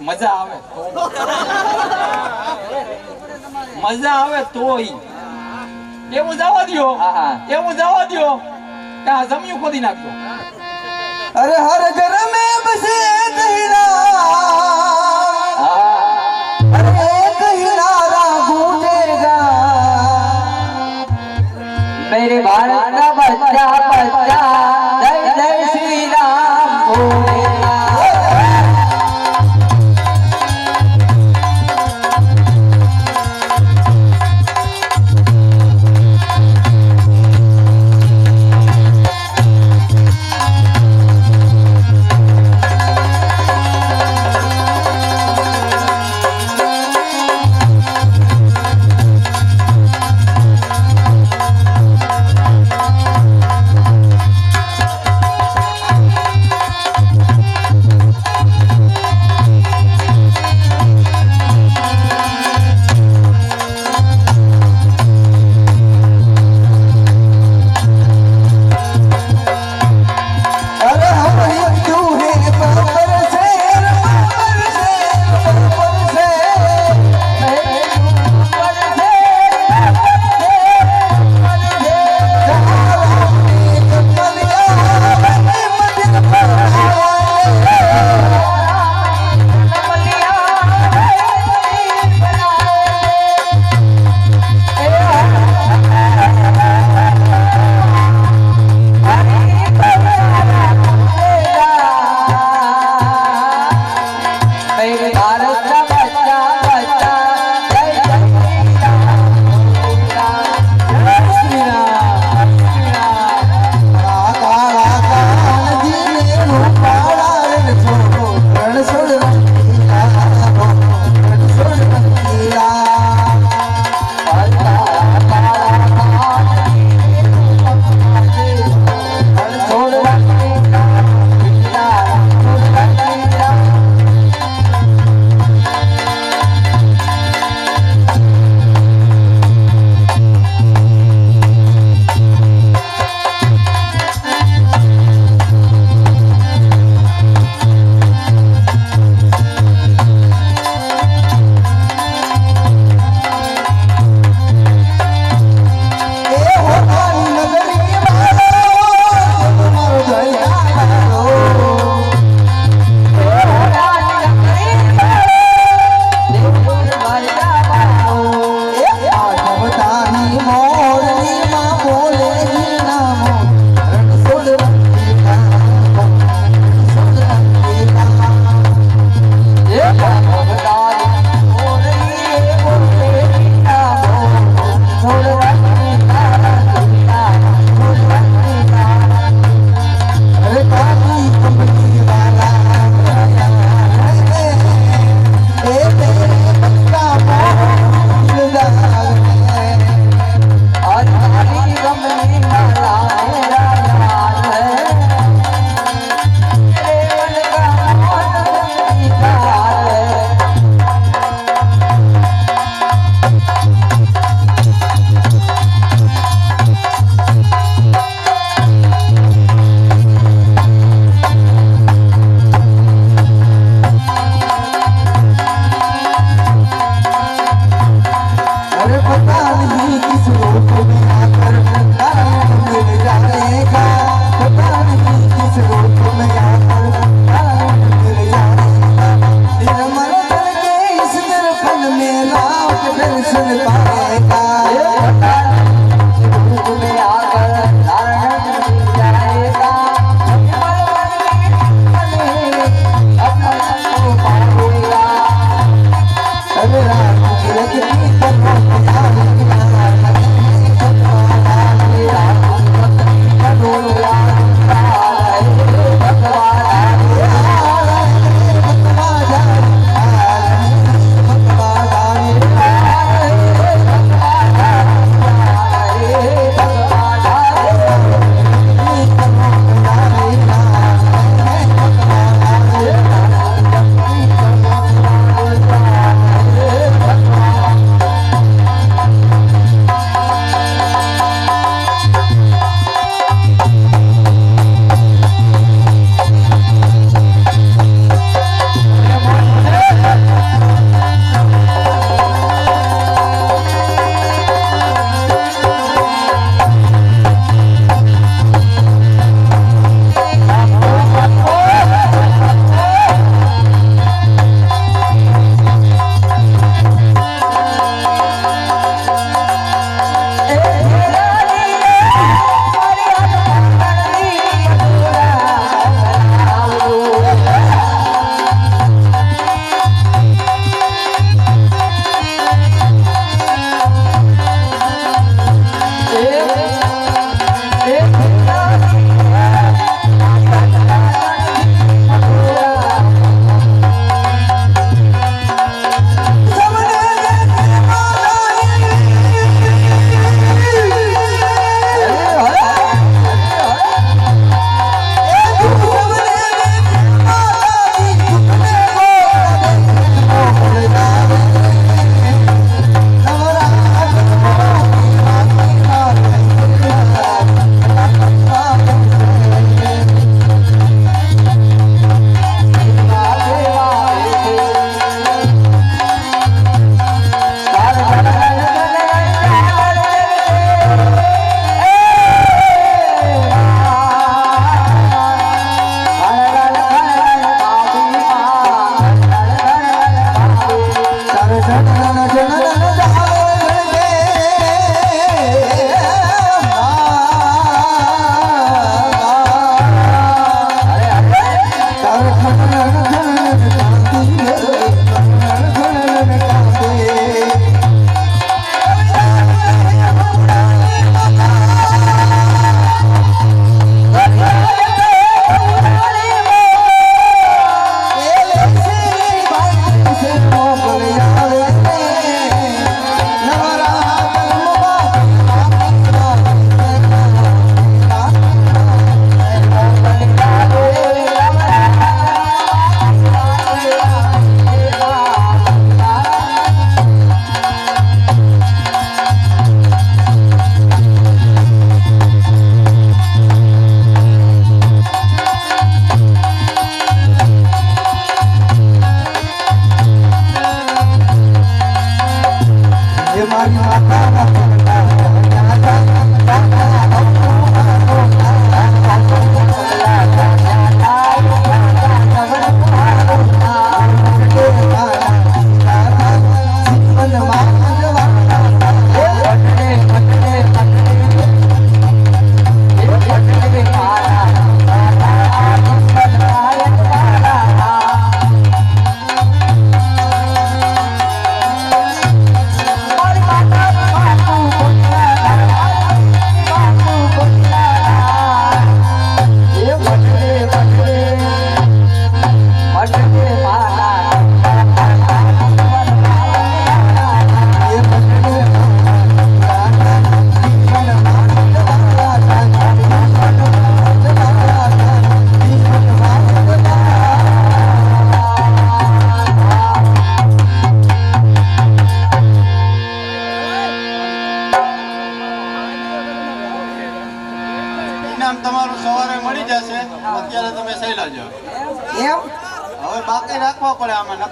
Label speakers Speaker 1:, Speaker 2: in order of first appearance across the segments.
Speaker 1: મજા આવે તો મજા આવે તો એવું જવા દો એવું જવા દો કે આ જમ્યું ખોદી નાખજો
Speaker 2: અરે હર ઘર में बसे दहिरा अरे एक ही नारा गूंजेगा मेरे भारत का बच्चा बच्चा जय जय श्री राम बोलेगा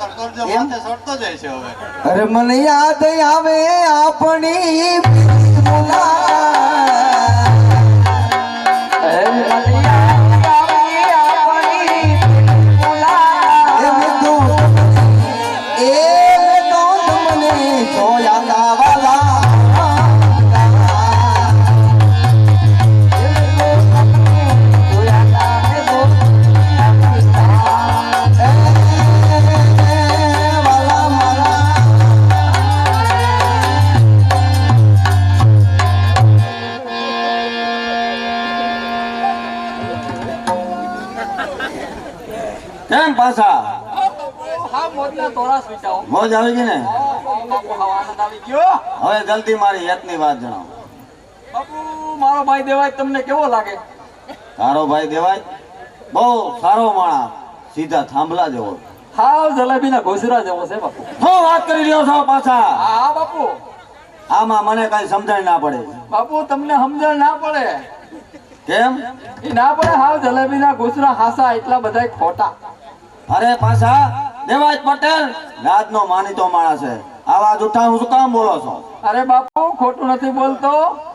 Speaker 2: એમ? અરે મને યાદ આવે આપણી મુલાકાત. અરે મને યાદ આવે આપણી મુલાકાત. એ તો તમને જોયા ગાવાલા.
Speaker 3: કેમ પાછા
Speaker 1: હા મોજના તોરા સ્વીચાઓ.
Speaker 3: મોજ આવી ગઈ ને?
Speaker 1: બાપુ હા આનંદ આવી ગયો.
Speaker 3: હવે જલ્દી મારી યતની વાત જણાવો.
Speaker 1: બાપુ મારો ભાઈ દેવાય તમને કેવો લાગે?
Speaker 3: તારો ભાઈ દેવાય બહુ સારો માણસ, સીધા થાંભલા જેવો.
Speaker 1: હાવ જલેબીના ઘોસરા જેવો છે બાપુ.
Speaker 3: શું વાત કરી રહ્યો છો પાછા?
Speaker 1: હા બાપુ.
Speaker 3: આમાં મને કઈ સમજાય ના પડે.
Speaker 1: બાપુ તમને સમજણ ના પડે.
Speaker 3: કેમ?
Speaker 1: એ ના પડે. હાવ જલેબીના ઘોસરા હાસા એટલા બધા ખોટા.
Speaker 3: અરે પાછા દેવાજ પટેલ રાજનો માનીતો માણસ છે, આવા જૂઠા હું શું કામ બોલો છો?
Speaker 1: અરે બાપુ ખોટું નથી બોલતો.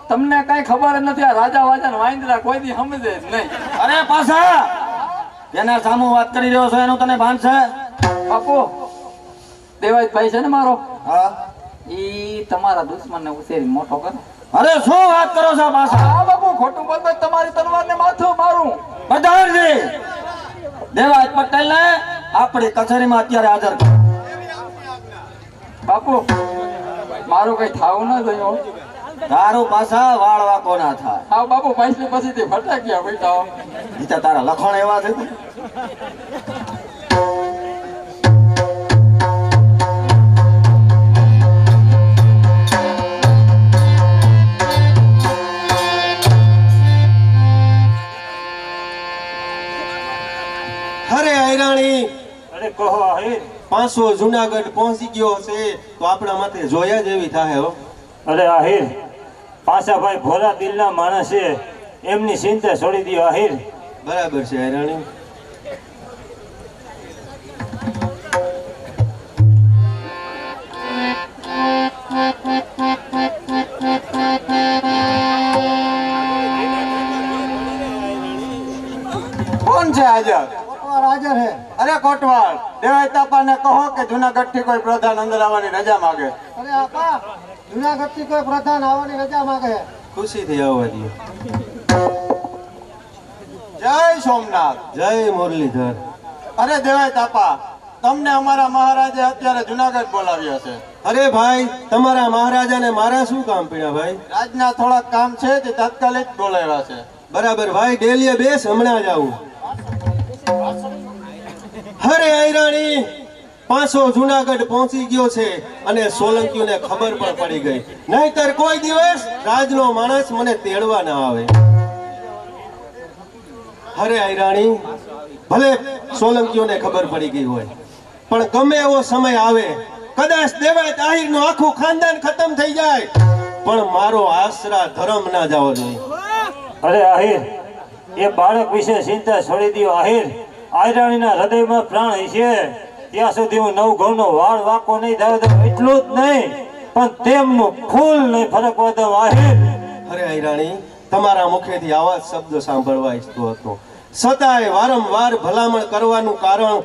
Speaker 1: તમને કઈ ખબર જ નથી. આ રાજા વાજા ને વાંદરા કોઈ દી સમજે જ નહીં.
Speaker 3: અરે પાછા તેના સામું વાત કરી રહ્યો છો એનું તને ભાન છે?
Speaker 1: બાપુ દેવાજ ભાઈ છે ને મારો,
Speaker 3: હા.
Speaker 1: ઈ તમારા દુશ્મન ને ઉછેરી મોટો કરે.
Speaker 3: અરે શું વાત કરો છો પાછા?
Speaker 1: હા બાપુ ખોટું બોલતો તમારી તલવાર ને માથું મારું.
Speaker 3: પ્રધાનજી દેવાજ પટેલ ને આપણી કચેરીમાં અત્યારે હાજર કરો.
Speaker 1: બાપુ મારું કઈ થાવું ના જોયું.
Speaker 3: તારું પાછા વાળ વાકો ના થાય.
Speaker 1: હા બાપુ પૈસા પછીથી ફટાક્યા બેટા.
Speaker 3: બીજા તારા લખણ એવા છે.
Speaker 4: અરે આયરાણી,
Speaker 5: અરે કહો આહિર.
Speaker 4: પાછો જુનાગઢ પહોંચી ગયો છે તો આપણા માટે જોયા જેવી થાય હો.
Speaker 5: અરે આહિર, પાછા ભાઈ ભોળા દિલના માણસ છે, એમની ચિંતા છોડી દો આહિર.
Speaker 4: બરાબર છે આયરાણી.
Speaker 6: કોણ છે હાજર?
Speaker 2: હાજર હે.
Speaker 6: અરે કોટવાલ દેવાય તાપાને કહો કે જુનાગઢ થી કોઈ પ્રધાન અંદર આવવાની રજા માંગે.
Speaker 2: અરે આપા જુનાગઢ થી કોઈ પ્રધાન આવવાની રજા માંગે.
Speaker 4: ખુશીથી આવવા દો.
Speaker 6: જય સોમનાથ.
Speaker 4: જય મુરલીધર.
Speaker 6: અરે દેવાય તાપા તમને અમારા મહારાજે અત્યારે જુનાગઢ બોલાવ્યા છે.
Speaker 4: અરે ભાઈ, તમારા મહારાજાને મારા શું કામ પીડ્યા ભાઈ?
Speaker 6: રાજના થોડાક કામ છે તે તાત્કાલિક બોલાવ્યા છે.
Speaker 4: બરાબર ભાઈ, ડેલીએ બેસ, હમણાં જ આવું. અરે આયરાણી, પાછો જુનાગઢ પહોંચી ગયો છે અને સોલંકીઓને ખબર પણ પડી ગઈ. નહીંતર કોઈ દિવસ રાજનો માણસ મને તેડવા ના આવે. અરે આયરાણી, ભલે સોલંકીઓને ખબર પડી ગઈ હોય, પણ ગમે એવો સમય આવે, કદાચ દેવાય તાહિરનું આખું ખાનદાન ખતમ થઈ જાય, પણ મારો આશરા ધર્મ ના જવો જોઈએ.
Speaker 5: અરે આહિર, એ બાળક વિશે ચિંતા છોડી દો આહિર. આયરાણીના હૃદયમાં પ્રાણ છે ત્યાં સુધી હું નવ ઘઉંનો વાળ વાકો નહીં થયો તો એટલું જ નહીં, પણ તેમનું ફૂલ નહીં ફરકવા દઉં આહિર.
Speaker 4: અરે આયરાણી, તમારા મુખેથી આવા જ શબ્દ સાંભળવા ઈચ્છતો હતો, છતાંય વારંવાર ભલામણ કરવાનું કારણ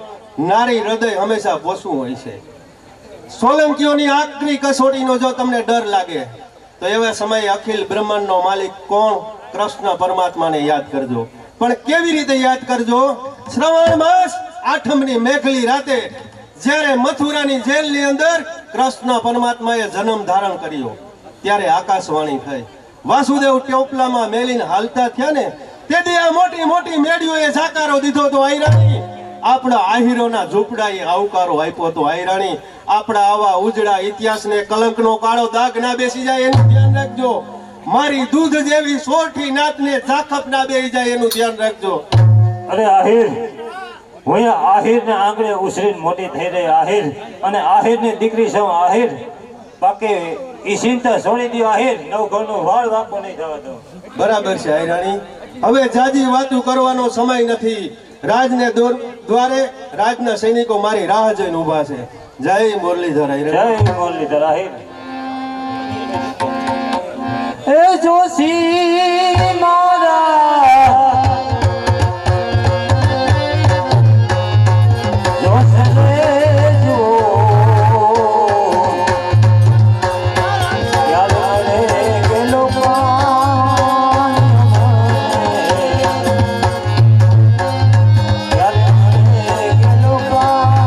Speaker 4: નારી હૃદય હંમેશા પોસવું હોય છે. સોલંકીઓની આકરી કસોટીનો જો તમને ડર લાગે તો એવા સમયે અખિલ બ્રહ્માંડનો માલિક કોણ કૃષ્ણ પરમાત્માને યાદ કરજો. પણ કેવી રીતે યાદ કરજો? શ્રવણ માસ આઠમની મેઘલી રાતે જ્યારે મથુરાની જેલની અંદર કૃષ્ણ પરમાત્માએ જન્મ ધારણ કર્યો, ત્યારે આકાશવાણી થઈ. વાસુદેવ ટોપલામાં મેલીને હાલતા થયા ને તેથી આ મોટી મોટી મેડીઓએ સાકારો દીધો તો આયરાણી. આપણા આહીરોના ઝૂંપડાએ આવકારો આપ્યો તો આયરાણી. આપણા આવા ઉજળા ઇતિહાસને કલંકનો કાળો દાગ ના બેસી જાય એનું ધ્યાન રાખજો. મારી દૂધ જેવી સોઠી નાતને ઝાખપ ના બેસી જાય એનું ધ્યાન રાખજો.
Speaker 5: અરે આહિર, હું આહિરને આંગણે ઉછરીને મોટી થઈ રહી આહિર, અને આહિરની દીકરી છું આહિર. બાકી ઈ ચિંતા છોડી દો આહિર. નવ ઘરનો વાળ વાકો નહીં થવા દો.
Speaker 4: બરાબર છે આયરાણી, હવે જાજી વાતું કરવાનો સમય નથી. રાજને દ્વારે રાજના સૈનિકો મારી રાહ જોઈને ઊભા છે. જય મુરલીધર આહિર.
Speaker 5: જય મુરલીધર આહિર. એ જોશી મારા જોશ લેજો યાદ રે ગેલો પાન યાદ રે ગેલો પાન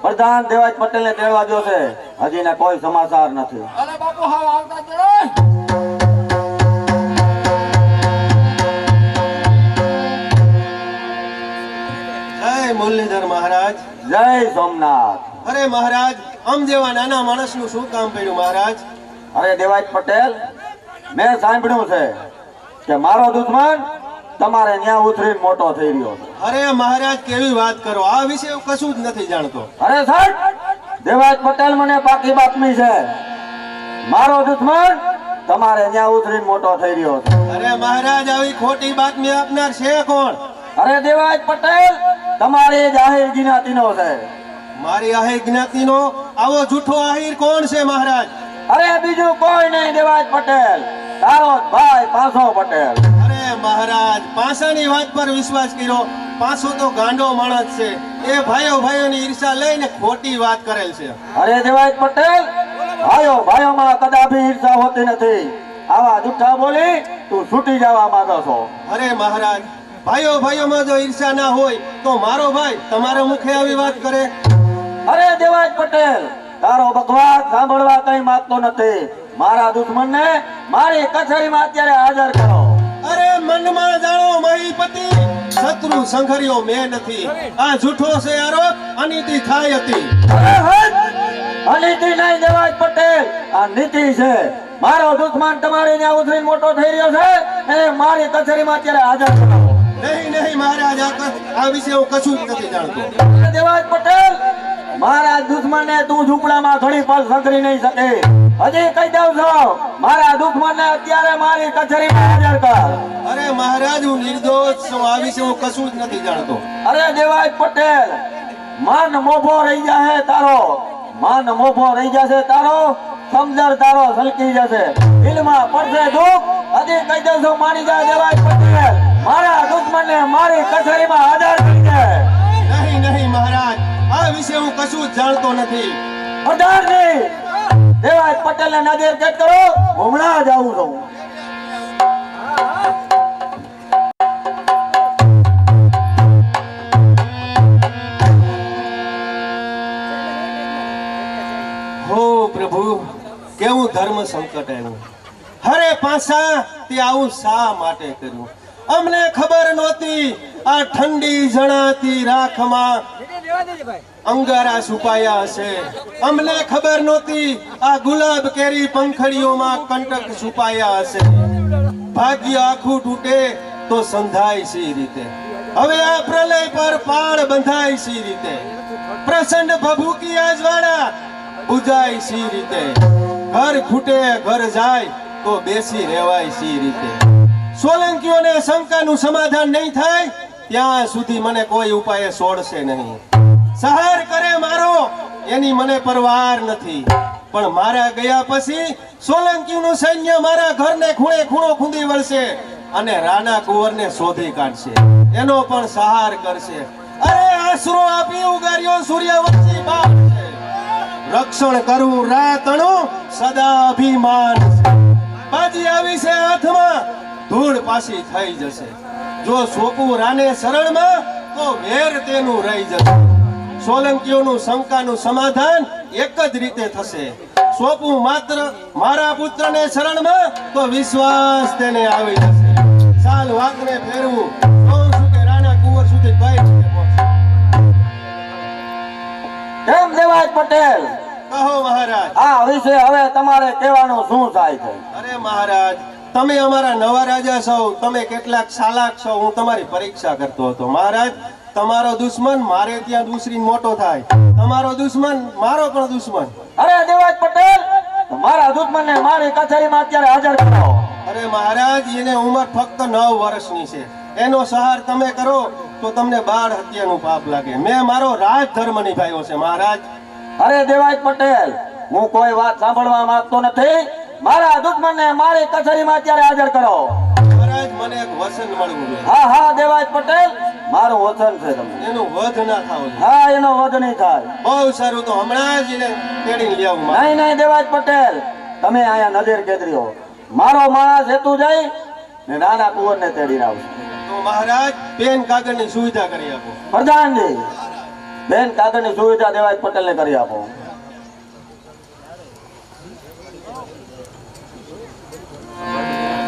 Speaker 3: પ્રધાન દેવાજ પટેલ ને તેડવા દો છે. હજી ને કોઈ સમાચાર નથી.
Speaker 1: અરે બાપુ હાવ આવતા જ રે.
Speaker 4: જય મુરલીધર મહારાજ.
Speaker 3: જય સોમનાથ.
Speaker 4: અરે મહારાજ, આમ જેવા નાના માણસનું શું કામ પડ્યું મહારાજ?
Speaker 3: અરે દેવાજ પટેલ, મેં સાંભળ્યું છે કે મારો દુશ્મન તમારે ન્યા ઉતરીને મોટો થઈ રહ્યો છે.
Speaker 4: અરે મહારાજ, કેવી વાત કરો, આ વિશે હું કશું જ નથી જાણતો.
Speaker 3: અરે સાહેબ, દેવાજ પટેલ મને પાકી બાતમી છે. મારો દુશ્મન તમારે ન્યા ઉતરીને મોટો થઈ રહ્યો છે.
Speaker 4: અરે મહારાજ, આવી ખોટી બાતમી આપનાર છે કોણ?
Speaker 3: અરે દેવાજ પટેલ તમારી જાહેર જ્ઞાતિનો છે.
Speaker 4: મારી આહિર જ્ઞાતિનો આવો જૂઠો આહિર કોણ છે મહારાજ?
Speaker 3: અરે બીજું કોઈ નહીં દેવાજ પટેલ, તારો જ ભાઈ પાસો પટેલ.
Speaker 4: અરે મહારાજ, પાસાની વાત પર વિશ્વાસ કર્યો. પાસો તો ગાંડો માણસ છે. એ ભાઈઓની ઈર્ષા લઈને ખોટી વાત કરેલ છે.
Speaker 3: અરે દેવાજ પટેલ, ભાઈઓમાં કદાપી ઈર્ષા હોતી નથી. આવા જૂઠા બોલી તું છૂટી જવા માંગો છો.
Speaker 4: અરે મહારાજ, ભાઈઓમાં જો ઈર્ષા ના હોય તો મારો ભાઈ તમારા મુખે આવી વાત કરે?
Speaker 3: અરે દેવાજ પટેલ, તારો બકવાસ સાંભળવા કઈ માંગતો નથી. મારા દુશ્મનને મારી કચેરીમાં અત્યારે હાજર કરો.
Speaker 4: અરે મનમાં જાણો મહીપતિ, શત્રુ સંઘર્યો મેં નથી. આ જૂઠો છે આરોપ, અનીતિ થાય હતી.
Speaker 3: અરે હટ! અનીતિ નહીં દેવાજ પટેલ, આ નીતિ છે. મારો દુશ્મન તમારી ત્યાં ઉતરીને મોટો થઈ રહ્યો છે, એને મારી કચેરીમાં અત્યારે હાજર કરો.
Speaker 4: નહીં મહારાજ, આ વિશે હું કશું જ નથી જાણતો.
Speaker 3: દેવાજ પટેલ, મારા દુશ્મનને તું ઝૂંપડામાં ઘણી પલ સંકરી નહીં શકે. હજી કહી દઉં છું, મારા દુશ્મનને અત્યારે મારી કચેરીમાં હાજર કર.
Speaker 4: અરે મહારાજ, હું નિર્દોષ છું, આ વિશે હું કશું જ નથી જાણતો.
Speaker 3: અરે દેવાજ પટેલ, માન મોભો રહી જશે તારો, માન મોભો રહી જશે તારો, સમજણ તારો સલકી જશે, દિલમાં પડશે દુઃખ. હજી કહી દઉં છું, માની જા દેવાજ પટેલ, મારા દુશ્મનને મારી કચેરીમાં હાજર કરી દે.
Speaker 4: નહીં મહારાજ, આ વિશે હું કશું જ જાણતો નથી.
Speaker 3: અઢાર નહીં, દેવાજ પટેલ ને નજર કેદ કરો, હમણાં જ આવું છું.
Speaker 4: હો પ્રભુ, કેવું ધર્મ સંકટ આવ્યું. હરે પાછા તે આવું શા માટે કર્યું? અમને ખબર નહોતી આ ઠંડી જણાતી રાખમાં અંગારા છુપાયા હશે. અમને ખબર નહોતી આ ગુલાબ કેરી પંખડીઓમાં કંટક છુપાયા હશે. ભાગ્ય આખું તૂટે તો સંધાય સી રીતે, હવે આ પ્રલય પર પાળ બંધાય સી રીતે, પ્રચંડ ભભૂકી આજવાળા બુજાય સી રીતે, ઘર ખૂટે ઘર જાય તો બેસી રહેવાય સી રીતે. સોલંકીઓને શંકાનું સમાધાન નહીં થાય ત્યાં સુધી મને કોઈ ઉપાય છોડશે નહીં. સહાર કરે મારો એની મને પરવાર નથી, પણ મારા ગયા પછી સોલંકીનું સૈન્ય મારા ઘરને ખૂણે ખૂણો ખૂંદી વળશે અને રાણા કુંવરને શોધી કાઢશે, એનો પણ સહાર કરશે. અરે આશરો આપી ઉગાર્યો સૂર્યવંશી બાપ છે, રક્ષણ કરવું રાતણું સદા અભિમાન છે. બાજી આવી છે હાથમાં, ધૂળ પાછી થઈ જશે. જો સોપું રાને શરણમાં તો વેર તેનું રહી જશે. સોલંકીઓનું શંકાનું સમાધાન એક જ રીતે થશે. સોપું માત્ર મારા પુત્રને શરણમાં તો વિશ્વાસ તેને આવી જશે. સાલ વાંકને ફેરવું, જોઉં છું કે રાણા કુંવર સુધી કઈ રીતે પહોંચે.
Speaker 3: કેમ દેવાજ પટેલ,
Speaker 4: કહો મહારાજ.
Speaker 3: આ વિશે હવે તમારે કહેવાનું શું થાય છે?
Speaker 4: અરે મહારાજ, તમે અમારા નવા રાજા છો, તમે કેટલાક ચાલાક છો, હું તમારી પરીક્ષા કરતો હતો. મહારાજ, તમારો દુશ્મન મારે ત્યાં દુસરી મોટો થાય, તમારો દુશ્મન મારો પણ દુશ્મન.
Speaker 3: અરે દેવાજ પટેલ, મારા દુશ્મનને મારી કચેરીમાં અત્યારે હાજર કરો.
Speaker 4: અરે મહારાજ, એને ઉંમર ફક્ત 9 વર્ષની છે, એનો સહાર તમે કરો તો તમને બાળ હત્યાનું પાપ લાગે. મેં મારો રાજ ધર્મ નિભાવ્યો છે મહારાજ.
Speaker 3: અરે દેવાજ પટેલ, હું કોઈ વાત સાંભળવા માંગતો નથી. મારા દુશ્મનને મારી કચેરીમાં અત્યારે હાજર કરો.
Speaker 4: મહારાજ, મને એક વચન મળવું જોઈએ.
Speaker 3: હા દેવાજ પટેલ, મારું વચન છે તમને.
Speaker 4: એનું વધ ના થાવ.
Speaker 3: હા, એનો વધ નહીં થાય.
Speaker 4: બહુ સારું, તો હમણાં જ એને તેડીને લઈ આવું.
Speaker 3: નહીં દેવાજ પટેલ, તમે અહીંયા નજર કેદરી હો. મારો માણસ હેતુ જઈ ને નાના કુંવરને તેડીને આવશે.
Speaker 4: તો મહારાજ, પેન કાગળની સુવિધા કરી આપો.
Speaker 3: પ્રધાનજી, બેન કાગળની સુવિધા દેવાજ પટેલને કરી આપો.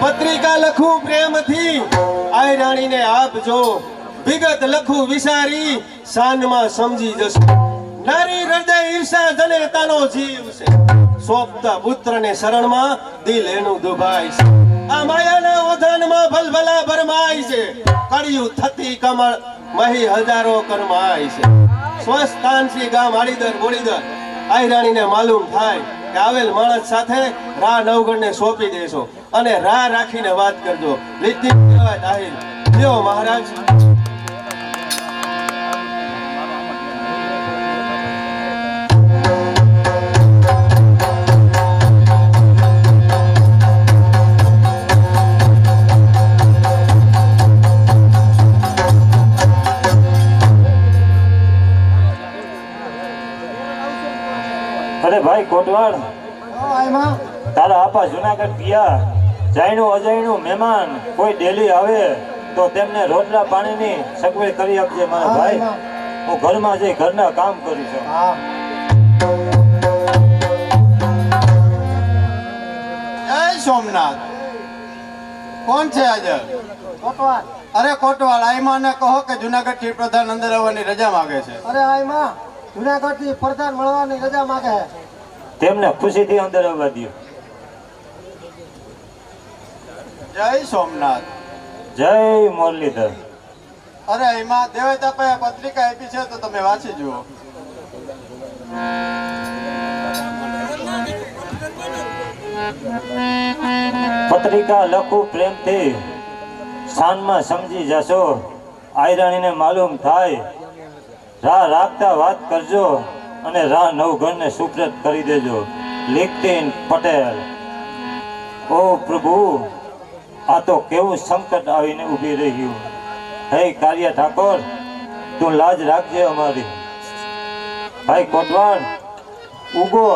Speaker 4: પત્રિકા લખું પ્રેમથી આય રાણીને આપજો, વિગત લખું વિચારી સાનમાં સમજી જશો. નારી હૃદય ઈર્ષા જનેતાનો જીવ છે, સોંપતા પુત્રને શરણમાં દિલ એનું દુભાય છે. આ માયાના ઓધાનમાં ભલભલા ભરમાય છે, કળિયું થતી કમળ મહી હજારો કરમાય છે. સ્વસ્થાન શ્રી ગામ આડીદર બોડીદર આય રાણીને માલુમ થાય કે આવેલ માણસ સાથે રા નવગણને સોંપી દેશો અને રા રાખીને વાત કરજો. લીધી કહેવાય દાહિલ. લ્યો મહારાજ.
Speaker 5: અરે ભાઈ કોટવાડ, તારા આપા જુનાગઢ ગયા, જાણ્યું અજાણ્યું મહેમાન કોઈ ડેલી આવે તો તેમને રોટલા પાણીની સગવડ કરી આપજે મારા ભાઈ. હું ઘરમાં જઈ ઘરના કામ કરું છું.
Speaker 6: જય સોમનાથ. કોણ છે આજે?
Speaker 2: કોટવાલ.
Speaker 6: અરે કોટવાલ, આઈમાને કહો કે જુનાગઢ થી પ્રધાન અંદર આવવાની રજા માંગે છે.
Speaker 2: અરે આઈમાં જુનાગઢ થી પ્રધાન મળવાની રજા માંગે છે.
Speaker 5: તેમને ખુશીથી અંદર આવવા દો.
Speaker 6: જય સોમનાથ.
Speaker 5: જય મુરલીધર.
Speaker 6: અરે એમાં દેવાય તાપાએ પત્રિકા આપી છે તો તમે વાંચી જુઓ.
Speaker 5: પત્રિકા લખું પ્રેમથી, શાનમાં સમજી જશો. આયરાણીને માલુમ થાય. રાહ રાખતા વાત કરજો અને રાહ નવઘણને સુપ્રત કરી દેજો. લીકતીન પટેલ. ઓ પ્રભુ, આ તો કેવું સંકટ આવીને ઊભી રહ્યું. હે કાલિયા ઠાકોર, તું લાજ રાખજે અમારી. ભાઈ કોટવાડ, ઉગો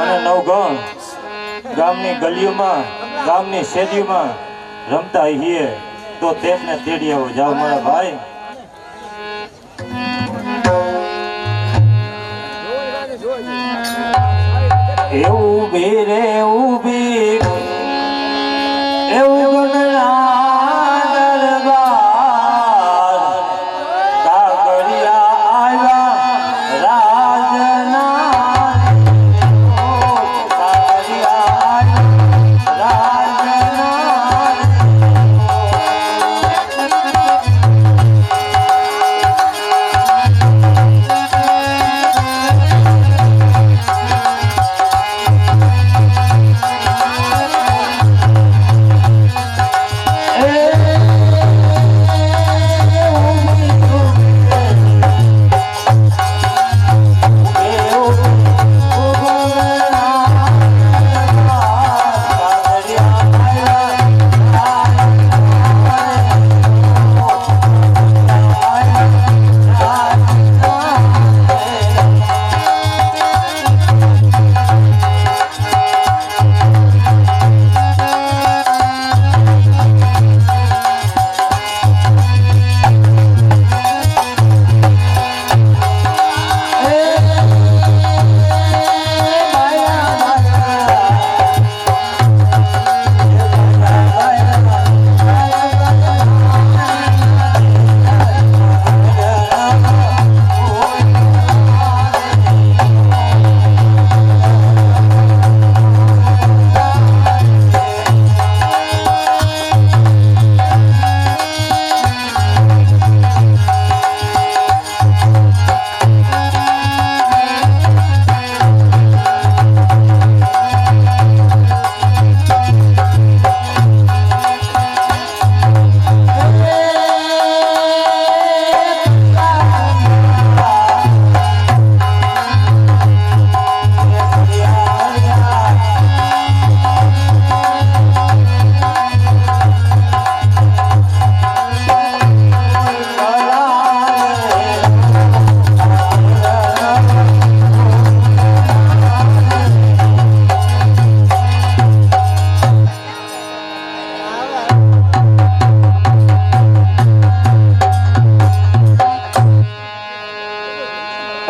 Speaker 5: અને નવઘણ ગામની ગલીઓમાં, ગામની શેરીઓમાં રમતા છીએ તો તેમને તેડી આવો. જાઓ મારા ભાઈ. એવું ઉભી રે ઉભી, એવું ગગના દરબાર, કાગળિયા આવ્યા રાજના, કાગળિયા આવ્યા રાજના.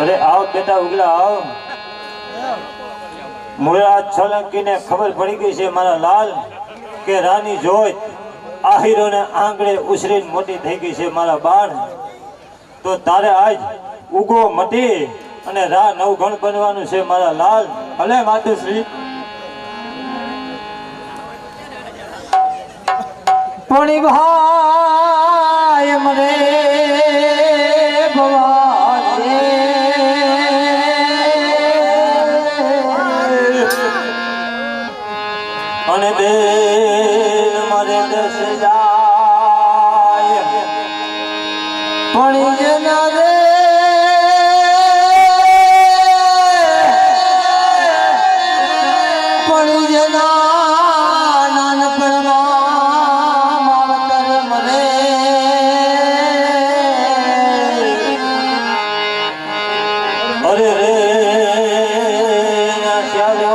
Speaker 5: અરે આવ બેટા ઉગલા આવ. મુરાદ સોલંકીને ખબર પડી ગઈ છે મારા લાલ કે રાની જોત આહિરોને આંગળે ઉછરીને મોટી થઈ ગઈ છે મારા બાળ. તો તારે આજ ઉગો મટી અને રા નવઘણ બનવાનું છે મારા લાલ. ભલે માતુશ્રી.
Speaker 2: પણ ભાઈ મને ભવાશે
Speaker 5: અને બેન મારે દસ જાય
Speaker 2: પણ જેના રે પણ જેના નાનપણમાં માવતર મરે
Speaker 5: અરે રે શ્યાલો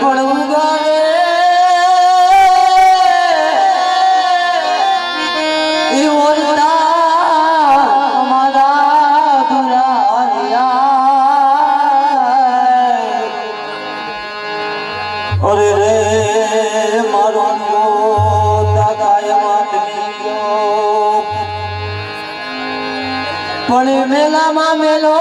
Speaker 2: પડવું ગારે ઈ ઓરડા અમારા દુરાયા અરે રે મારો દાદા પણ મેલામાં મેલો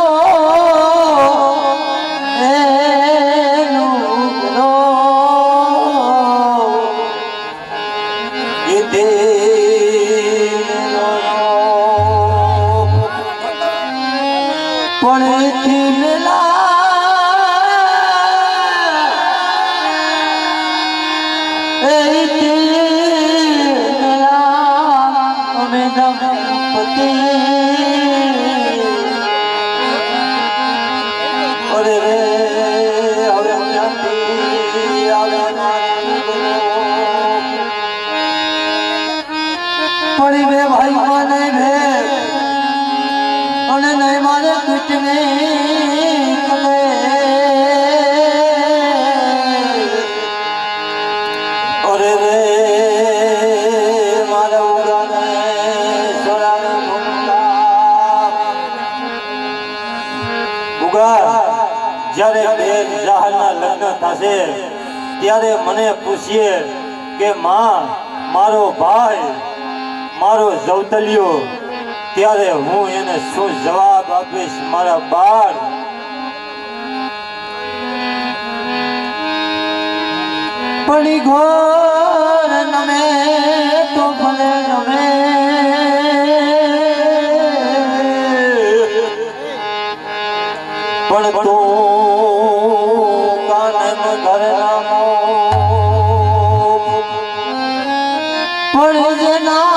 Speaker 2: પડી બે ભાઈ મને ભે અને નહીં મારે કીટને કલે અરે રે મારા ઉગાને સોરાને
Speaker 5: ઉગા જ્યારે બેન જહાલના લગ્ન થશે ત્યારે મને પૂછીએ કે માં મારો ભાઈ મારો જવતલિયો ત્યારે હું એને શું જવાબ આપીશ મારા બાળ
Speaker 2: પડી ઘોર નમે તો ભલે નમે
Speaker 5: પણ તું કાનન ઘરના
Speaker 2: પણ જેના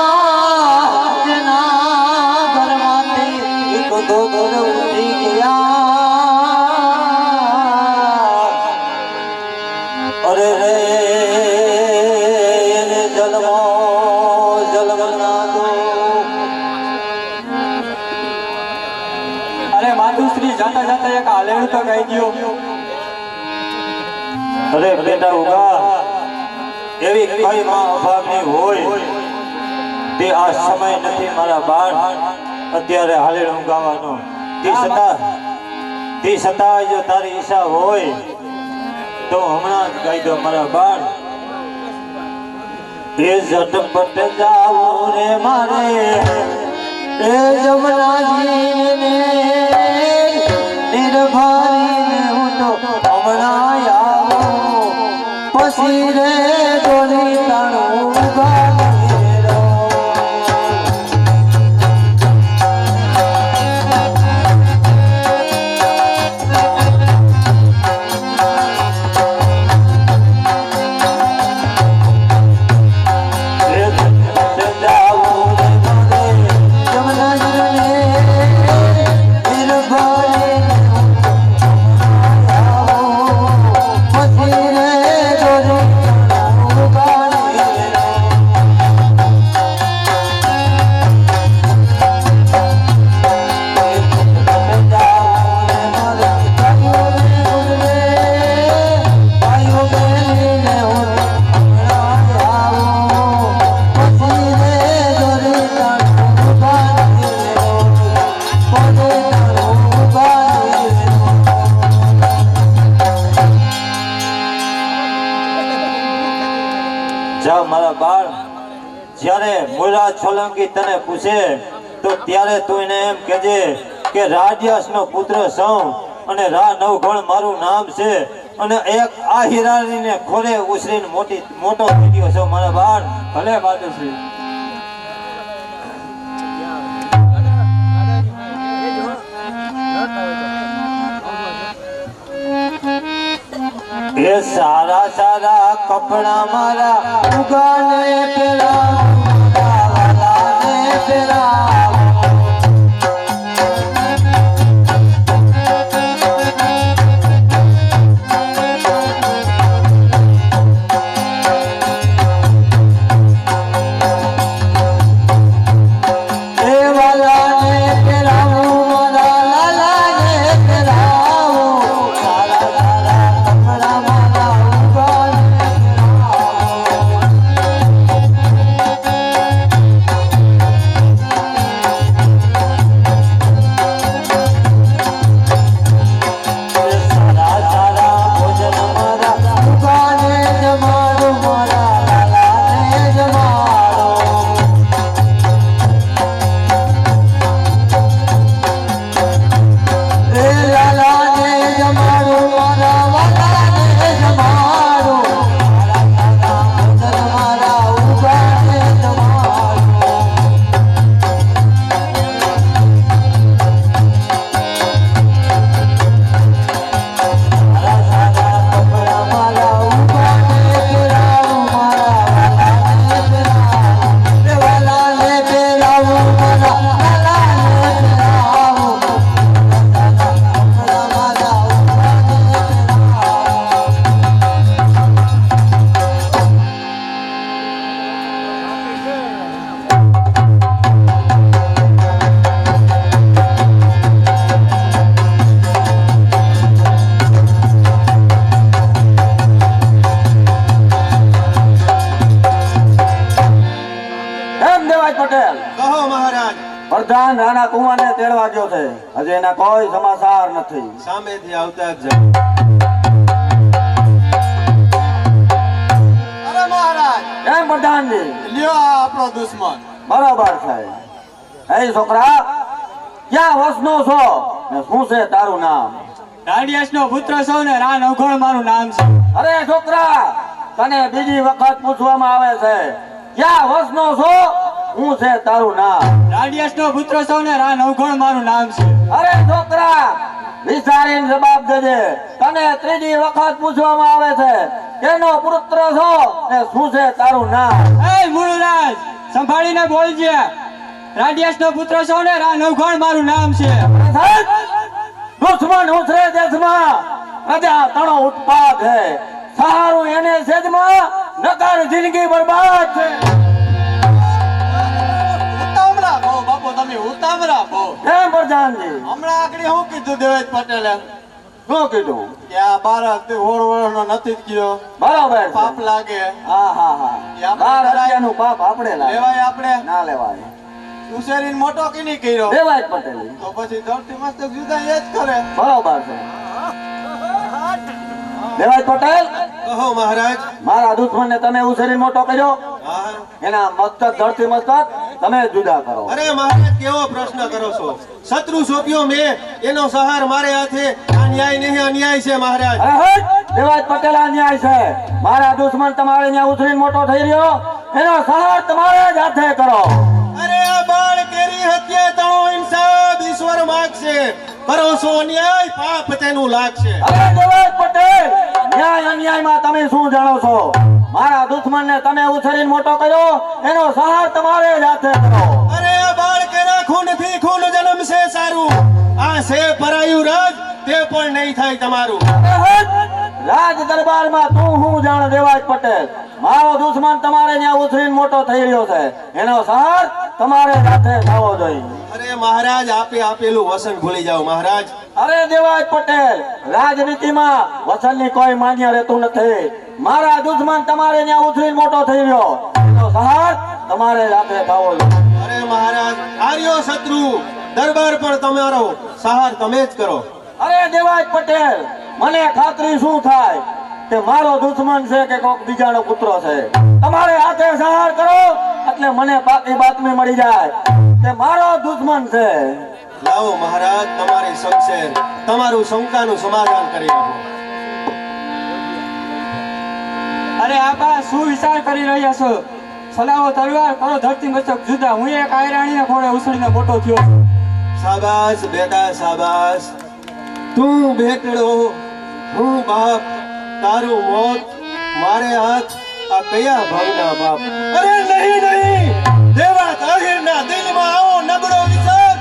Speaker 2: ઘરમાંથી એક દો ઘર ઉઠી ગયા
Speaker 5: અરે રે એને જલમો જલમના દો
Speaker 1: અરે માતુશ્રી જાતા જાતા એક હાલેડું તો કહી દો.
Speaker 5: અરે બેટા ઉગા એવી કઈ માં અભાવની હોય તે આ સમય નથી મારા બાળ અત્યારે હાલેડું ગાવાનો તે છતાં જો તારી ઈચ્છા હોય તો હમણાં જ ગાઈ દો મારા બાળ એ ઝટપટ જાવું રે મારે
Speaker 2: એ જમનાજીને નિર્ભરીને હું તો હમણાં આવું પછી રે દોરી તાણું ગાડેલો
Speaker 5: મારા બાળ જ્યારે મુરા સોલંકી તને પૂછે તો ત્યારે તું એને એમ કહેજે કે રાજ્યાસનો પુત્ર છું અને રા નવઘણ મારું નામ છે અને એક આ હીરાને ખોરે ઉછરીને મોટો થઈ ગયો છો મારા બાળ.
Speaker 1: ભલે માતુશ્રી.
Speaker 5: એ સારા સારા કપડા મારા
Speaker 2: ઉગાને પેલા પેલા
Speaker 3: પ્રધાન રાણા કુંવરને તેડવા ગયો છે. હજી એના કોઈ સમાચાર નથી.
Speaker 4: સામેથી આવતા જ જાય.
Speaker 6: અરે મહારાજ
Speaker 3: કેમ પ્રધાનજી?
Speaker 6: લ્યો આ આપણો દુશ્મન.
Speaker 3: બરાબર છે. હે છોકરા, ક્યાં વસનો છો ને શું છે તારું નામ?
Speaker 1: રાડિયાસનો પુત્ર છો ને રા નવઘણ મારું નામ છે.
Speaker 3: અરે છોકરા, તને બીજી વખત પૂછવામાં આવે છે, ક્યાં વસનો છો, શું છે તારું નામ?
Speaker 1: રાડિયાસનો પુત્ર છો ને રા નવઘણ મારું નામ છે.
Speaker 3: અરે છોકરા, વિચારીને જવાબ દેજે. તને ત્રીજી વખત પૂછવામાં આવે છે, કેનો પુત્ર છો ને શું છે તારું નામ?
Speaker 1: એ મુળરાજ, સંભાળીને બોલજે. રાડિયાસનો પુત્ર છો ને રા નવઘણ મારું નામ છે.
Speaker 3: દુશ્મન ઉછરે દેશમાં પ્રજા તણો ઉત્પાદ છે. સારું એને સેજમાં નકર જિંદગી બરબાદ છે.
Speaker 6: ઉતાવળા બહુ બાપુ, તમે ઉતાવળા બહુ.
Speaker 3: કેમ પ્રધાનજી?
Speaker 6: હમણાં આગળ શું કીધું દેવેશ પટેલે
Speaker 3: શું કીધું?
Speaker 6: કે આ બાળક હોળવળનો નથી જ ગયો,
Speaker 3: બરાબર છે.
Speaker 6: પાપ લાગે.
Speaker 3: હા હા હા.
Speaker 6: એ આપણે
Speaker 3: 12 હત્યાનું પાપ આપણે લાગે.
Speaker 6: લેવાય આપણે
Speaker 3: ના લેવાય.
Speaker 6: ઉછેરીને મોટો કીની કર્યો
Speaker 3: દેવાય જ પટેલ.
Speaker 6: તો પછી ધરતી મસ્તક જુદા એ જ કરે.
Speaker 3: બરાબર છે. દેવાય પટેલ,
Speaker 4: કહો મહારાજ.
Speaker 3: મારા દુશ્મનને તમે ઉછેરીને મોટો કર્યો,
Speaker 4: હા.
Speaker 3: એના મસ્તક ધરતી મસ્તક તમે જુદા કરો.
Speaker 4: અરે મહારાજ, કેવો પ્રશ્ન કરો છો? શત્રુ સોંપ્યો મેં, એનો સહાર મારે હાથે. આ ન્યાય નહીં, અન્યાય છે મહારાજ.
Speaker 3: અરે હટ! દેવાય પટેલ આ ન્યાય છે. મારા દુશ્મન તમારે ત્યાં ઉછરીને મોટો થઈ રહ્યો, એનો સહાર તમારે જ હાથે કરો.
Speaker 4: અરે આ બાળ કેરી હત્યા તણો ઇન્સાફ ઈશ્વર માગશે. કરો છો અન્યાય, પાપ તેનું લાગશે.
Speaker 3: અરે દેવાય પટેલ, ન્યાય અન્યાયમાં તમે શું જાણો છો? મારા દુશ્મનને તમે ઉછરીને મોટો કર્યો, એનો સહાર તમારે જ હાથે કરો.
Speaker 4: અરે આ બાળ કેરા ખૂનથી ખૂન જન્મશે સારું. આ છે પરાયું રાજ, તે પણ નહીં થાય તમારું.
Speaker 3: અરે હટ! રાજ દરબારમાં તું હું જાણ દેવાય પટેલ? મારો દુશ્મન તમારે ત્યાં ઉછરીને મોટો થઈ રહ્યો છે, એનો સહાર તમારે જ હાથે થવો જોઈએ.
Speaker 4: અરે મહારાજ, આપે આપેલું વસન ભૂલી જાઓ મહારાજ.
Speaker 3: અરે દેવાય પટેલ, રાજનીતિમાં વચનની કોઈ માન્ય રહેતું નથી. મારા દુશ્મન તમારે ત્યાં ઉછરીને મોટો થઈ રહ્યો, એનો સહાર તમારે જ હાથે થવો જોઈએ.
Speaker 4: અરે મહારાજ, આર્યો શત્રુ દરબાર પણ તમારો સહાર તમે જ કરો.
Speaker 3: અરે દેવાય પટેલ, મને ખાતરી શું થાય કે મારો દુશ્મન છે કે કોક બીજાનો પુત્ર છે? તમારે હાથે સહાર કરો એટલે મને પાકી બાતમી મળી જાય કે મારો દુશ્મન છે.
Speaker 4: લાવો મહારાજ, તમારી શમશેર, તમારું શંકાનું સમાધાન કરી આપો.
Speaker 1: અરે આપા, શું વિચાર કરી રહ્યા છો? સલાવો તલવાર, કરો ધરતી મસ્તક જુદા. હું એક આયરાણીના ખોળે ઉછળીને મોટો થયો છું.
Speaker 4: શાબાશ બેટા, શાબાશ. તું બેટડો, હું બાપ. તારું મોત મારે હાથ, આ કયા ભાવના બાપ? અરે નહીં નહીં, દેવા તાહિરના દિલમાં આવો નબળો વિચાર.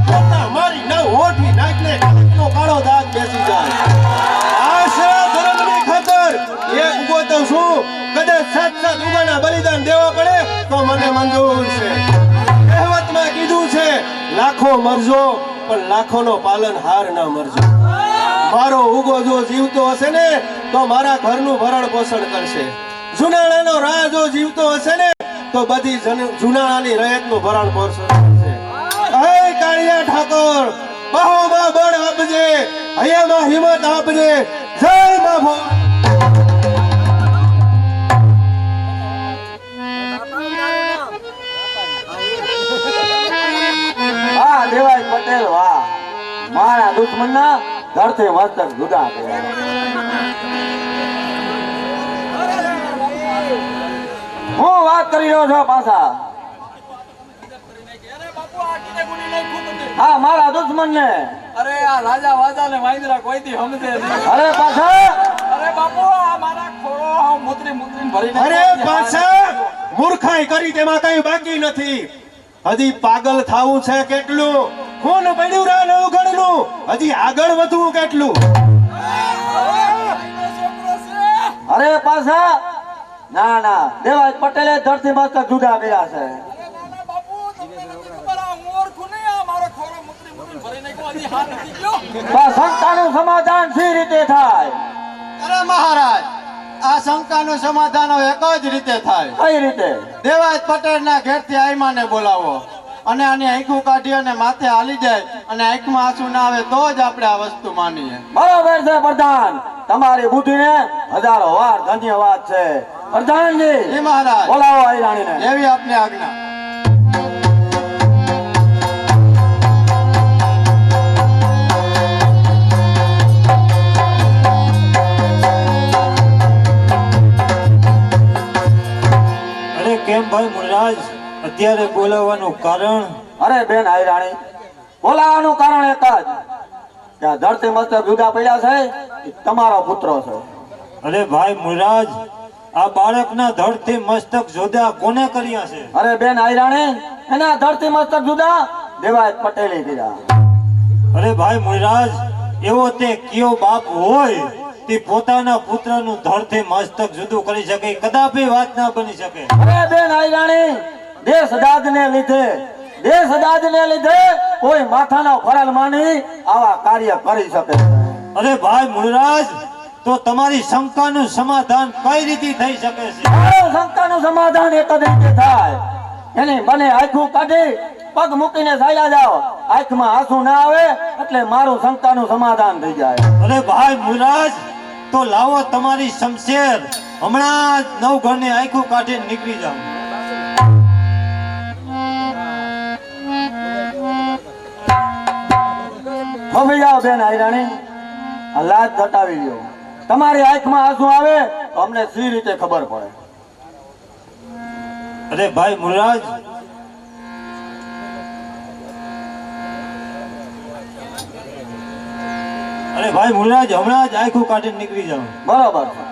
Speaker 4: પોતા મારી ન હોઠી નાખને નો કાળો દાગ બેસી જાય. આશા ધર્મની ખાતર એક ઉભો તો છું. કદાચ 7 ઉગાના બલિદાન દેવા પડે તો મને મંજૂર છે. કહેવતમાં કીધું છે, લાખો મરજો પણ લાખોનો પાલનહાર ના મરજો. મારો ઉગો જો જીવતો હશે ને તો મારા ઘરનું ભરણ પોષણ કરશે. જુનાણાનો રાહ જો જીવતો હશે ને તો બધી જુનાણાની રયતનું ભરણ પોષણ કરશે. હે કાળિયા ઠાકોર, બાહોમાં બળ આપજે, હૈયામાં હિંમત આપજે. જય મા ભો.
Speaker 3: વાહ દેવાય પટેલ વાહ, મારા દુશ્મનના ધરતી મસ્તક જુદા કર્યા. હું વાત કરી રહ્યો છો પાછા? હા, મારા દુશ્મન ને.
Speaker 1: અરે આ રાજા વાજા ને વાંદરા કોઈથી સમજે નહીં.
Speaker 3: અરે પાછા
Speaker 1: અરે બાપુ, આ મારા ખોળો આમ મુતરી મુતરીને ભરીને
Speaker 4: અરે પાછા મૂર્ખાઈ કરી, તેમાં કઈ બાકી નથી. હજી પાગલ થાવું છે કેટલું? ખૂન પડ્યું રા નવગણનું, હજી આગળ વધવું કેટલું?
Speaker 3: અરે પાછા ના ના, દેવાય પટેલે ધરતી મસ્તક જુદા કર્યા છે. શંકાનું સમાધાન સી રીતે થાય?
Speaker 6: અરે મહારાજ, આ શંકાનું સમાધાન એક જ રીતે થાય.
Speaker 3: કઈ રીતે?
Speaker 6: દેવાજ પટેલ ના ઘેર થી આઈમાને બોલાવો. અને આની આંખું કાઢી અને માથે હાલી જાય અને આંખમાં આંસુ ના આવે તો જ આપણે આ વસ્તુ માનીએ.
Speaker 3: બરોબર છે પ્રધાન, તમારી બુદ્ધિને હજારો વાર ધન્યવાદ છે. પ્રધાનજી,
Speaker 6: જી મહારાજ,
Speaker 3: બોલાવો આયરાણીને.
Speaker 6: એવી આપની આજ્ઞા.
Speaker 5: અરે કેમ ભાઈ મુનરાજ, અત્યારે બોલાવવાનું કારણ?
Speaker 3: અરે બેન આયરાણી, બોલાવાનું કારણ એક જ કે આ ધરતી મસ્તક જુદા પડ્યા છે એ તમારો પુત્ર છે.
Speaker 5: અરે ભાઈ મુનરાજ, આ બાળકના ધડથી મસ્તક જુદા કોને કર્યા છે?
Speaker 3: અરે બેન આયરાણી, એના ધરતી મસ્તક જુદા દેવાયત પટેલે કર્યા.
Speaker 5: અરે ભાઈ મુનરાજ, એવો તે કયો બાપ હોય તે પોતાના પુત્રનું ધડથી મસ્તક જુદું કરી શકે? કદાપી વાત ના બની શકે.
Speaker 3: અરે બેન આયરાણી, દેશદાદને લીધે કોઈ માથાનો ફરલ માની આવા કાર્ય કરી શકે છે.
Speaker 5: અરે ભાઈ મુનરાજ, તો તમારી શંકાનું સમાધાન કઈ રીતે થઈ શકે છે?
Speaker 3: મારું શંકાનું સમાધાન એક જ રીતે થાય, એની મને આંખું કાઢી પગ મૂકીને ચાલ્યા જાઓ. આંખમાં આંસુ ના આવે એટલે મારું શંકાનું સમાધાન થઈ જાય.
Speaker 5: અરે ભાઈ મુનરાજ, તો લાવો તમારી શમશેર, હમણાં જ નવઘણની આંખું કાઢીને નીકળી જાઓ.
Speaker 3: હવે જાઓ બેન આયરાણી, આ લાજ ઘટાવી લ્યો. તમારી આંખમાં આંસુ આવે તો અમને સી રીતે ખબર પડે?
Speaker 5: અરે ભાઈ મુનરાજ, હમણાં જ આંખું કાઢીને નીકળી જાઓ.
Speaker 3: બરોબર છે.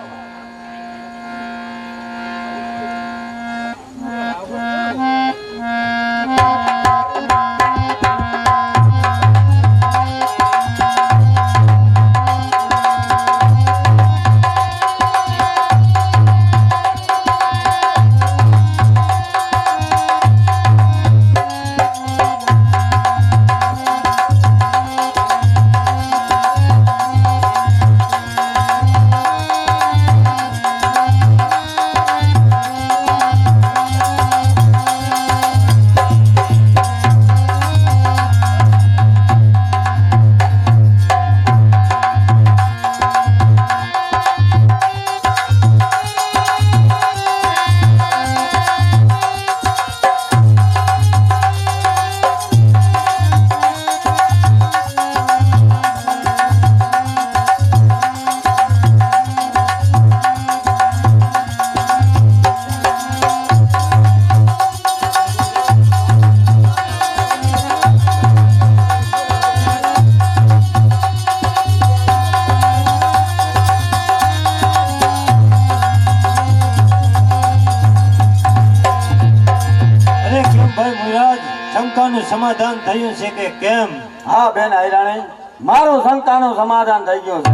Speaker 5: શંકાનું સમાધાન થયું છે કે કેમ?
Speaker 3: હા બેન આયરાણી, મારું શંકાનું સમાધાન થઈ ગયું છે.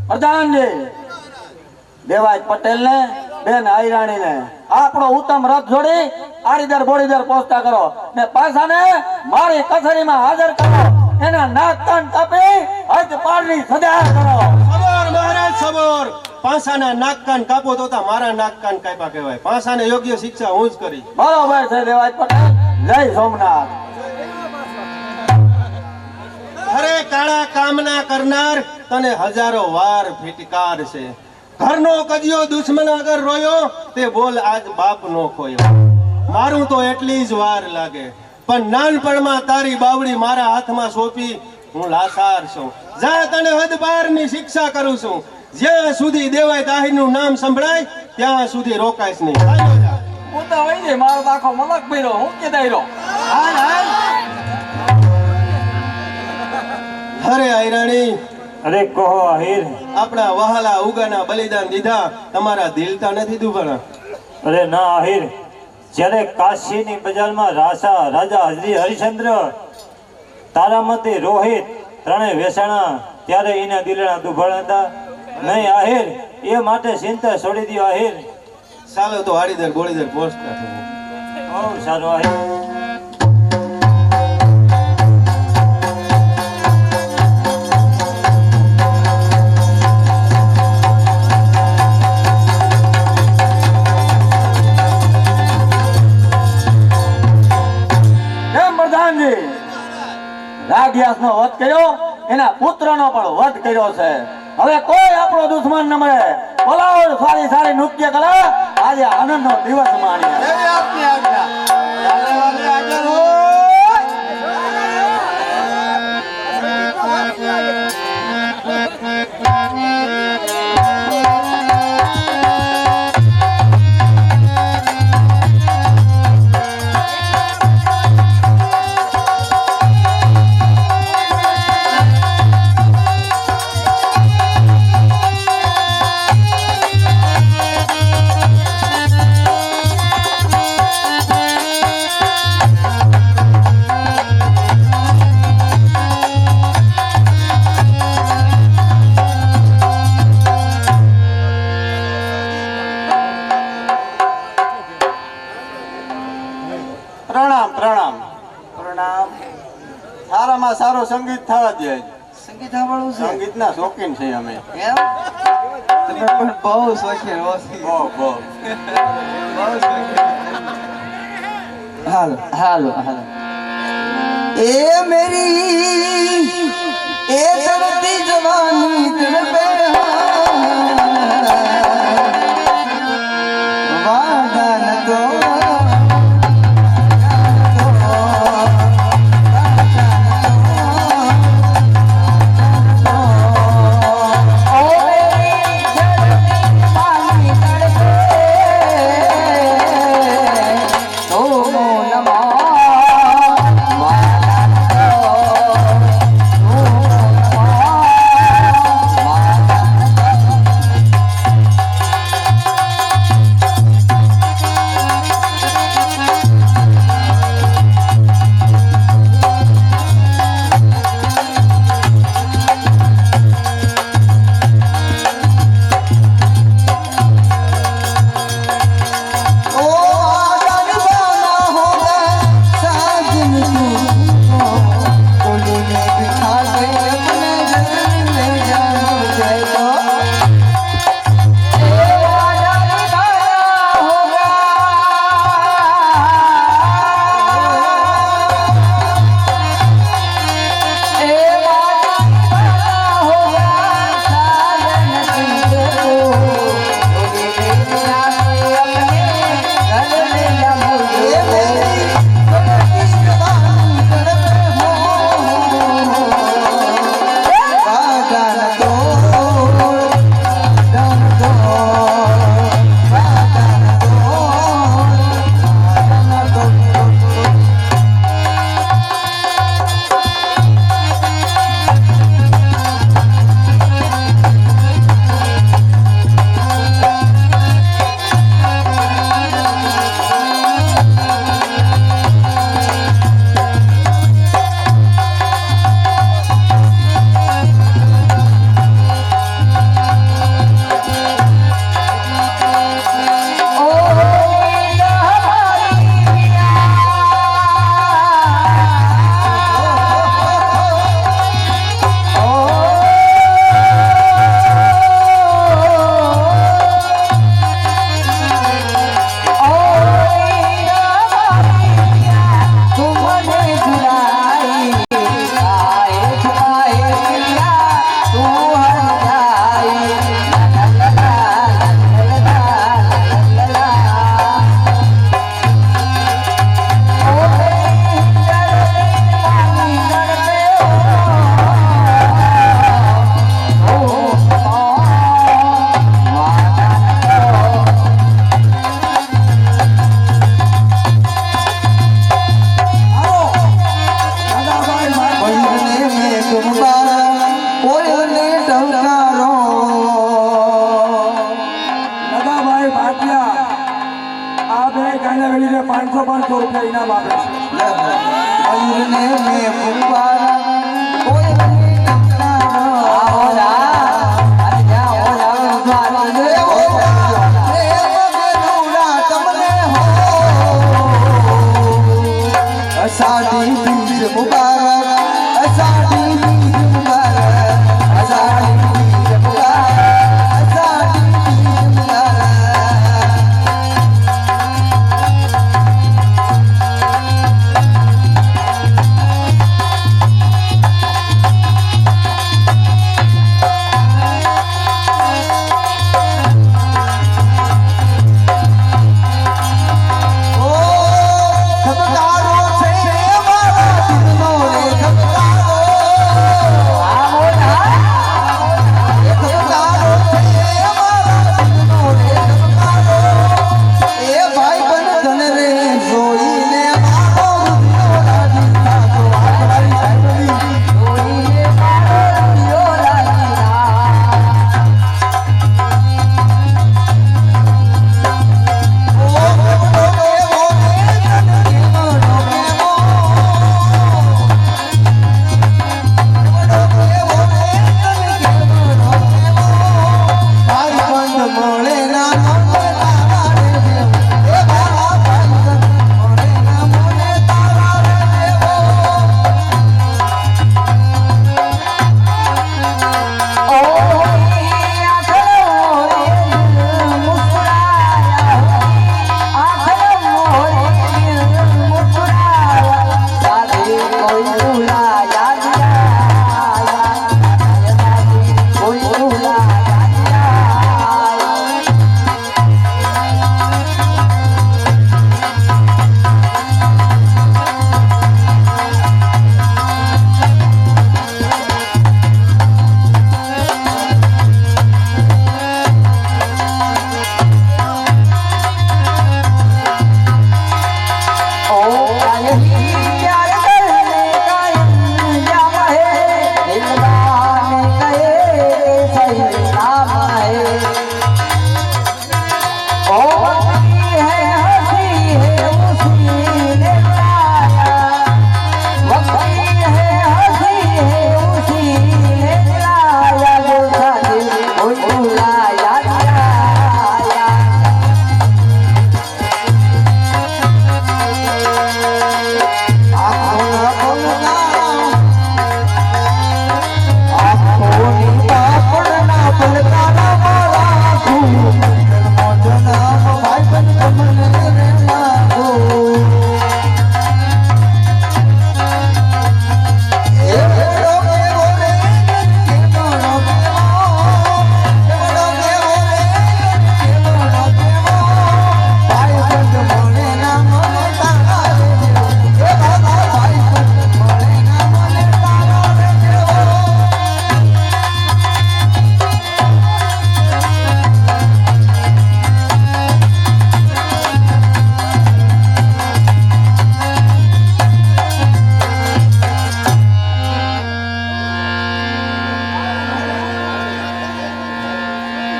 Speaker 3: પ્રધાનજી, દેવાય પટેલ ને બેન આયરાણી ને આપણો ઉત્તમ રથ જોડી આડીદર બોડીદર પહોંચતા કરો ને પાછાને મારી કચેરીમાં હાજર કરો. એના નાક કાન કાપી હદ પાડની સજા કરો.
Speaker 4: સબર મહારાજ સબર, પાસાના નાક કાન કાપો તો મારા નાક કાન કાપ્યા કહેવાય. પાસાને યોગ્ય શિક્ષા હું જ કરી.
Speaker 3: બરોબર છે દેવાય પટેલ. જય સોમનાથ.
Speaker 4: અરે કાળા કામના કરનાર, તને હજારો વાર ફિટકાર છે. ઘરનો કજિયો દુશ્મન અગર રોયો તે બોલ આજ બાપ નો ખોયો. મારું તો એટલી જ વાર લાગે, પણ નાનપણમાં તારી બાવડી મારા હાથમાં સોંપી હું લાસાર છું. જા તને હદબારની શિક્ષા કરું છું. જ્યાં સુધી દેવાય તાહીરનું નામ સંભળાય ત્યાં સુધી રોકાઈશ નહીં. હાલો જા.
Speaker 1: હું તો હોય ને મારો આખો મલક ભર્યો, હું કે દાયરો. હાલ હાલ.
Speaker 4: અરે આયરાણી,
Speaker 5: અરે કહો આહિર.
Speaker 4: આપણા વહાલા ઉગાના બલિદાન દીધા, તમારા દિલતા નથી દુભાણા?
Speaker 5: અરે ના આહિર, જ્યારે કાશીની બજારમાં રાજા હરિશ્ચંદ્ર, તારામતી, રોહિત ત્રણે વેસાણા ત્યારે એના દિલના દુભાણા હતા નહીં આહિર. એ માટે ચિંતા છોડી દો આહિર.
Speaker 4: ચાલો તો આડીદર બોડીદર પહોંચતા થવું.
Speaker 5: બહુ સારું આહિર.
Speaker 3: નાગયાસનો વધ કર્યો, એના પુત્રનો પણ વધ કર્યો છે. હવે કોઈ આપણો દુશ્મન ન મળે. બોલાવો સારી સારી નૃત્ય કલા, આજે આનંદનો દિવસ માણીએ.
Speaker 6: એવી આપની આજ્ઞા. ચાલે વાલે હાજર હોય. પ્રણામ પ્રણામ
Speaker 2: પ્રણામ.
Speaker 6: સારામાં સારું સંગીત થવા દે.
Speaker 2: સંગીત સાંભળવું છે
Speaker 6: સંગીતના શોખીન છીએ અમે.
Speaker 2: એમ? તમે પણ બહુ શોખીન હો.
Speaker 6: બહુ બહુ.
Speaker 2: હાલો હાલો હાલો. એ મેરી એ ધરતી જવાની તડપે વાદન તો
Speaker 1: ઇનામ આપે છે.
Speaker 2: મયુરને મેં પુકારા કોઈ મને ટકરારો. આવો જા અરે જા હો જાવ દ્વારને હો પ્રેમ બેનુડા તમને હો અષાઢી બીજ મુબારક અષાઢી બીજ મુબારક અષાઢી બીજ મુબારક અષાઢી બીજ મુબારક.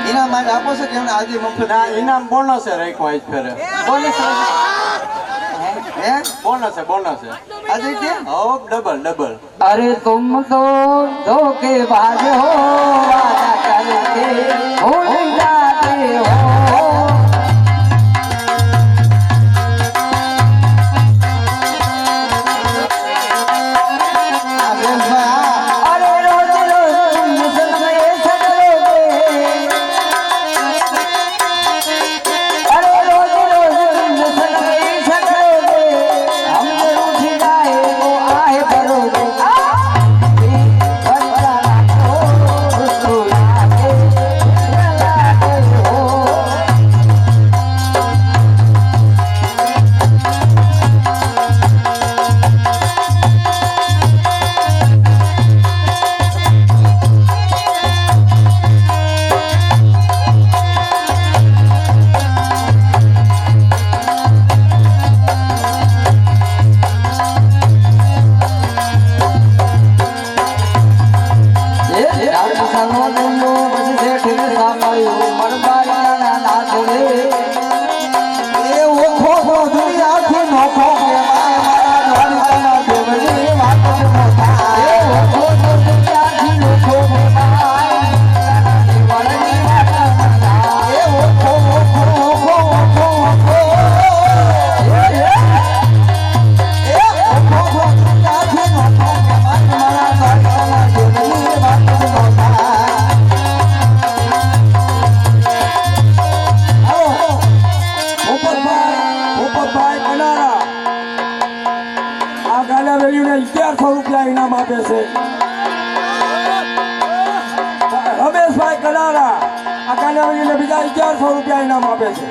Speaker 6: ઇનામ માટે આપો છો કે એમને આજે મફત ના ઇનામ બોનસ છે રાખ્યો આજ ફેરે બોનસ હે બોનસ છે આજે કે હો ડબલ
Speaker 2: अरे तुम तो धोखेबाज हो वादा करके भूल जाते हो अरे रोज रोज तुम मुझसे सटोगे अरे रोज रोज तुम मुझसे सटोगे हम उठ जाए वो आए भरोगे
Speaker 1: ઇનામ આપે છે રમેશભાઈ કલારા આ કાલાવલીને બીજા 1100 રૂપિયા ઇનામ આપે છે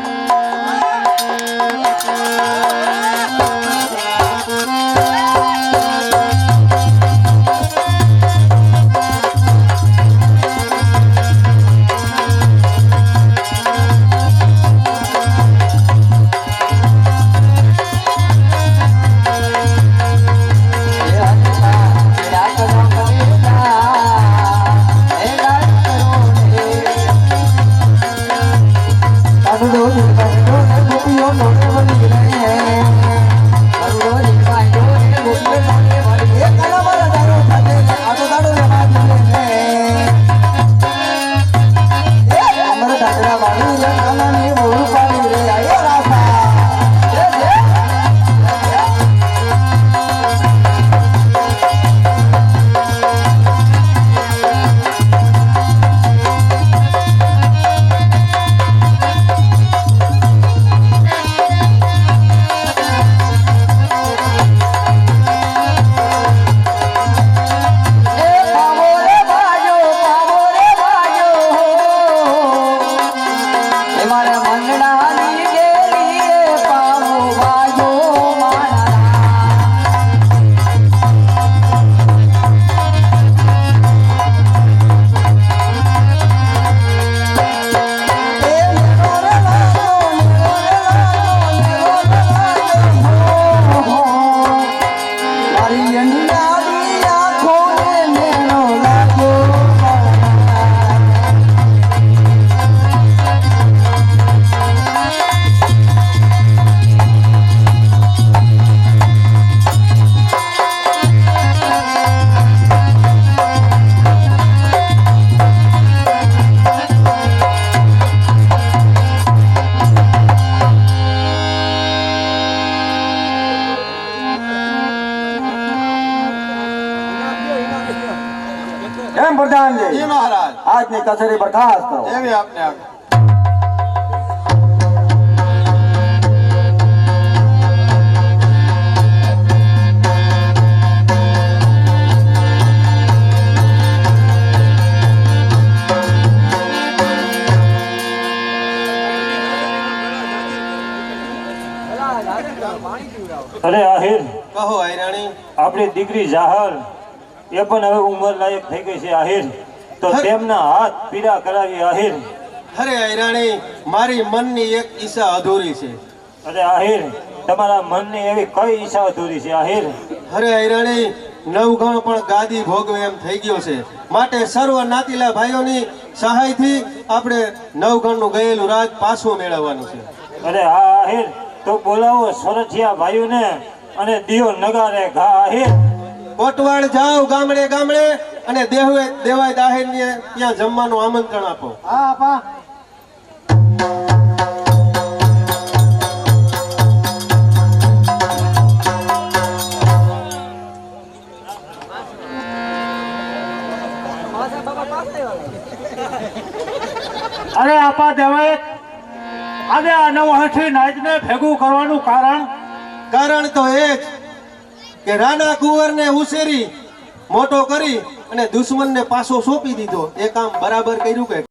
Speaker 3: પ્રધાનજી
Speaker 6: જી મહારાજ
Speaker 3: આજની કચેરી બરખાસ્ત કરો.
Speaker 6: એવી આપને આજ્ઞા.
Speaker 5: અરે આહિર,
Speaker 4: કહો આયરાણી.
Speaker 5: આપણી દીકરી જાહર એ પણ હવે ઉંમર લાયક થઈ ગઈ છે આહિર, તો તેમના હાથ પીડા કરાવી આહિર.
Speaker 4: અરે આયરાણી, મારી મનની એક ઈચ્છા અધૂરી છે.
Speaker 5: અરે આહિર, તમારા મનની એવી કઈ ઈચ્છા અધૂરી છે આહિર?
Speaker 4: અરે આયરાણી, નવગણ પણ ગાદી ભોગવે એમ થઈ ગયો છે, માટે સર્વ નાતીલા ભાઈઓની સહાયથી આપણે નવગણનું ગયેલું રાજ પાછું મેળવવાનું છે.
Speaker 5: અરે હા આહિર, તો બોલાવો સોરઠિયા ભાઈઓને અને દિયો નગારે ઘા આહિર.
Speaker 4: કોટવાડ જાઓ ગામડે ગામડે અને દેવાય દાહેરને ત્યાં જમવાનું આમંત્રણ આપો.
Speaker 6: હા આપા.
Speaker 7: અરે આપા દેવાય આજે આ નવહઠી નાયતને ભેગું કરવાનું
Speaker 4: કારણ તો એ જ કે રાણા કુંવરને ઉછેરી મોટો કરી અને દુશ્મનને પાછો સોંપી દીધો. એ કામ બરાબર કર્યું કે